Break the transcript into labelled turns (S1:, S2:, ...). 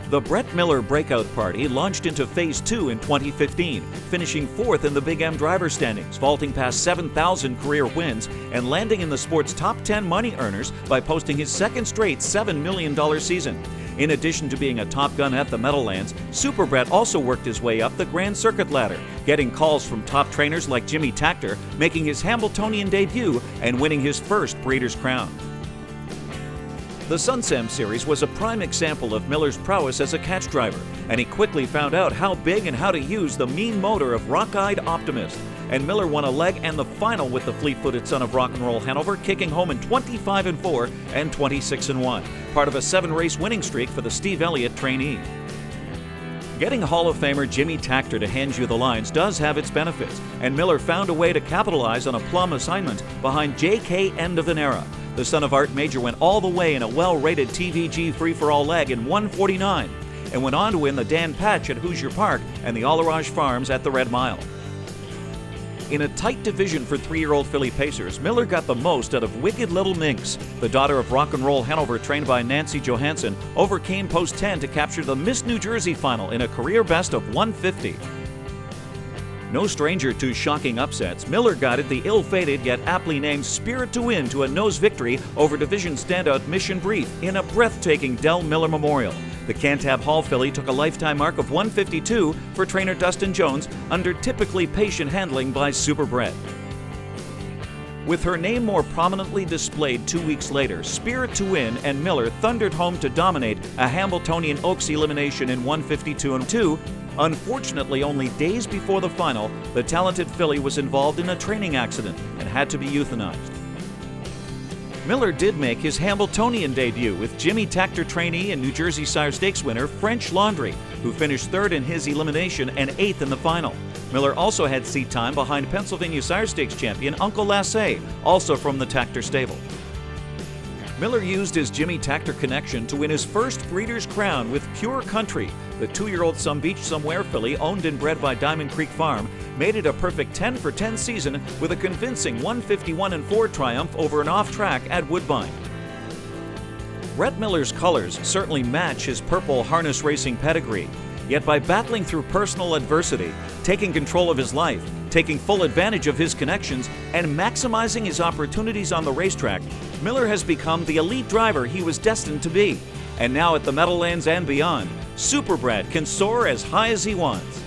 S1: The Brett Miller Breakout Party launched into Phase 2 in 2015, finishing 4th in the Big M driver standings, vaulting past 7,000 career wins, and landing in the sport's top 10 money earners by posting his second straight $7 million season. In addition to being a top gun at the Meadowlands, Super Brett also worked his way up the Grand Circuit ladder, getting calls from top trainers like Jimmy Takter, making his Hambletonian debut and winning his first Breeders' Crown. The Sunsam Series was a prime example of Miller's prowess as a catch driver, and he quickly found out how big and how to use the mean motor of Rock-Eyed Optimist. And Miller won a leg and the final with the fleet-footed son of rock and roll Hanover, kicking home in 25-4 and 26-1, part of a 7-race winning streak for the Steve Elliott trainee. Getting Hall of Famer Jimmy Takter to hand you the lines does have its benefits, and Miller found a way to capitalize on a plum assignment behind J.K. End of an Era. The son of Art Major went all the way in a well-rated TVG free-for-all leg in 1:49 and went on to win the Dan Patch at Hoosier Park and the Allorage Farms at the Red Mile. In a tight division for 3-year-old filly pacers, Miller got the most out of Wicked Little Minx. The daughter of rock and roll Hanover, trained by Nancy Johansson, overcame post 10 to capture the Miss New Jersey final in a career best of 150. No stranger to shocking upsets, Miller guided the ill-fated yet aptly named Spirit to Win to a nose victory over division standout Mission Brief in a breathtaking Del Miller Memorial. The Cantab Hall filly took a lifetime mark of 152 for trainer Dustin Jones under typically patient handling by Super Brett. With her name more prominently displayed 2 weeks later, Spirit to Win and Miller thundered home to dominate a Hambletonian Oaks elimination in 152-2. Unfortunately, only days before the final, the talented filly was involved in a training accident and had to be euthanized. Miller did make his Hambletonian debut with Jimmy Takter trainee and New Jersey Sire Stakes winner French Laundry, who finished 3rd in his elimination and 8th in the final. Miller also had seat time behind Pennsylvania Sire Stakes champion Uncle Lassay, also from the Takter stable. Miller used his Jimmy Takter connection to win his first Breeders' Crown with Pure Country. The 2-year-old Some Beach Somewhere filly, owned and bred by Diamond Creek Farm, made it a perfect 10-for-10 season with a convincing 151-4 triumph over an off-track at Woodbine. Brett Miller's colors certainly match his purple harness racing pedigree. Yet by battling through personal adversity, taking control of his life, taking full advantage of his connections, and maximizing his opportunities on the racetrack, Miller has become the elite driver he was destined to be. And now at the Meadowlands and beyond, Super Brett can soar as high as he wants.